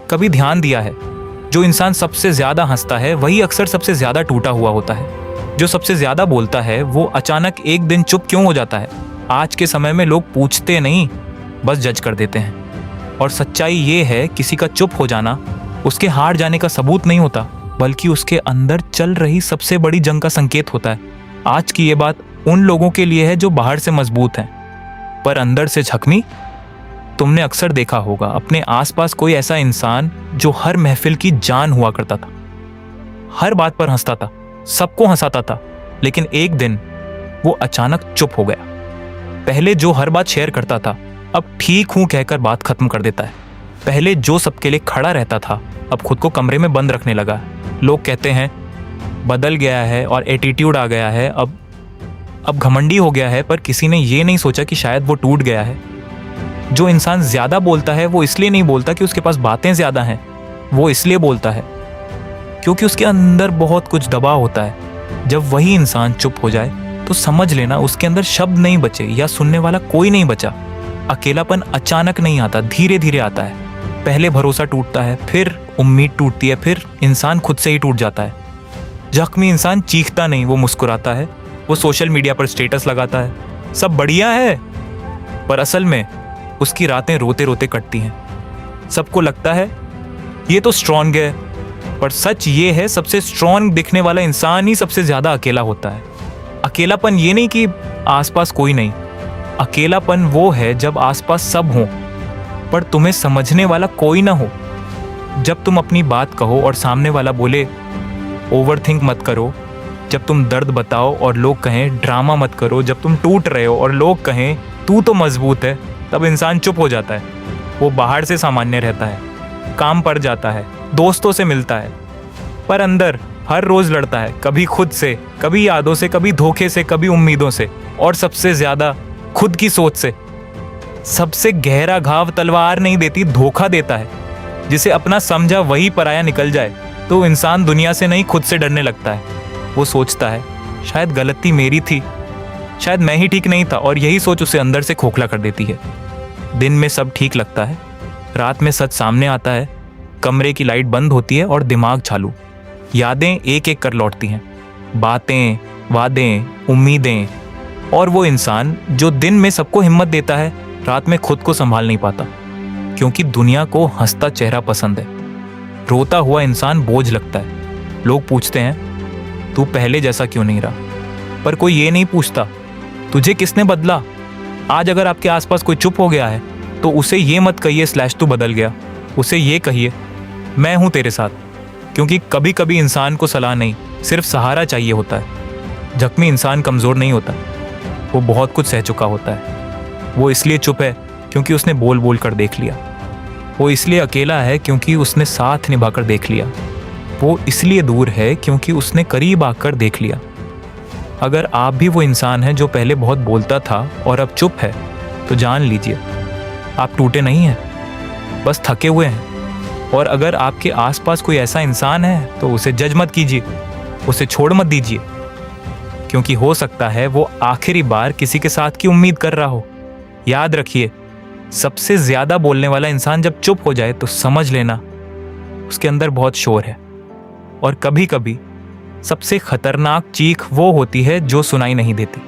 कभी ध्यान दिया है, जो इंसान सबसे ज़्यादा हंसता है वही अक्सर सबसे ज़्यादा टूटा हुआ होता है। जो सबसे ज़्यादा बोलता है वो अचानक एक दिन चुप क्यों हो जाता है? आज के समय में लोग पूछते नहीं, बस जज कर देते हैं। और सच्चाई ये है, किसी का चुप हो जाना उसके हार जाने का सबूत नहीं होता, बल्कि उसके अंदर चल रही सबसे बड़ी जंग का संकेत होता है। आज की ये बात उन लोगों के लिए है जो बाहर से मजबूत हैं पर अंदर से जख्मी। तुमने अक्सर देखा होगा अपने आसपास कोई ऐसा इंसान जो हर महफिल की जान हुआ करता था, हर बात पर हंसता था, सबको हंसाता था, लेकिन एक दिन वो अचानक चुप हो गया। पहले जो हर बात शेयर करता था अब ठीक हूं कहकर बात खत्म कर देता है। पहले जो सबके लिए खड़ा रहता था अब खुद को कमरे में बंद रखने लगा। लोग कहते हैं बदल गया है और एटीट्यूड आ गया है, अब घमंडी हो गया है, पर किसी ने ये नहीं सोचा कि शायद वो टूट गया है। जो इंसान ज्यादा बोलता है वो इसलिए नहीं बोलता कि उसके पास बातें ज्यादा हैं, वो इसलिए बोलता है क्योंकि उसके अंदर बहुत कुछ दबा होता है। जब वही इंसान चुप हो जाए तो समझ लेना उसके अंदर शब्द नहीं बचे या सुनने वाला कोई नहीं बचा। अकेलापन अचानक नहीं आता, धीरे धीरे आता है। पहले भरोसा टूटता है, फिर उम्मीद टूटती है, फिर इंसान खुद से ही टूट जाता है। जख्मी इंसान चीखता नहीं, वो मुस्कुराता है, वो सोशल मीडिया पर स्टेटस लगाता है सब बढ़िया है, पर असल में उसकी रातें रोते रोते कटती हैं। सबको लगता है ये तो स्ट्रॉन्ग है, पर सच ये है सबसे स्ट्रॉन्ग दिखने वाला इंसान ही सबसे ज्यादा अकेला होता है। अकेलापन ये नहीं कि आसपास कोई नहीं, अकेलापन वो है जब आसपास सब हो पर तुम्हें समझने वाला कोई ना हो। जब तुम अपनी बात कहो और सामने वाला बोले ओवरथिंक मत करो, जब तुम दर्द बताओ और लोग कहें ड्रामा मत करो, जब तुम टूट रहे हो और लोग कहें तू तो मजबूत है, तब इंसान चुप हो जाता है। वो बाहर से सामान्य रहता है, काम पर जाता है, दोस्तों से मिलता है, पर अंदर हर रोज लड़ता है, कभी खुद से, कभी यादों से, कभी धोखे से, कभी उम्मीदों से, और सबसे ज्यादा खुद की सोच से। सबसे गहरा घाव तलवार नहीं देती, धोखा देता है। जिसे अपना समझा वही पराया निकल जाए तो इंसान दुनिया से नहीं खुद से डरने लगता है। वो सोचता है शायद गलती मेरी थी, शायद मैं ही ठीक नहीं था, और यही सोच उसे अंदर से खोखला कर देती है। दिन में सब ठीक लगता है, रात में सच सामने आता है, कमरे की लाइट बंद होती है और दिमाग चालू। यादें एक एक कर लौटती हैं, बातें, वादे, उम्मीदें, और वो इंसान जो दिन में सबको हिम्मत देता है रात में खुद को संभाल नहीं पाता, क्योंकि दुनिया को हंसता चेहरा पसंद है। रोता हुआ इंसान बोझ लगता है। लोग पूछते हैं तू पहले जैसा क्यों नहीं रहा, पर कोई ये नहीं पूछता तुझे किसने बदला। आज अगर आपके आसपास कोई चुप हो गया है तो उसे ये मत कहिए / तू बदल गया, उसे ये कहिए मैं हूं तेरे साथ, क्योंकि कभी कभी इंसान को सलाह नहीं सिर्फ सहारा चाहिए होता है। जख्मी इंसान कमज़ोर नहीं होता, वो बहुत कुछ सह चुका होता है। वो इसलिए चुप है क्योंकि उसने बोल बोल कर देख लिया। वो इसलिए अकेला है क्योंकि उसने साथ निभाकर देख लिया। वो इसलिए दूर है क्योंकि उसने करीब आकर देख लिया। अगर आप भी वो इंसान हैं जो पहले बहुत बोलता था और अब चुप है, तो जान लीजिए आप टूटे नहीं हैं, बस थके हुए हैं। और अगर आपके आसपास कोई ऐसा इंसान है तो उसे जज मत कीजिए, उसे छोड़ मत दीजिए, क्योंकि हो सकता है वो आखिरी बार किसी के साथ की उम्मीद कर रहा हो। याद रखिए, सबसे ज्यादा बोलने वाला इंसान जब चुप हो जाए तो समझ लेना उसके अंदर बहुत शोर है। और कभी कभी सबसे खतरनाक चीख वो होती है जो सुनाई नहीं देती।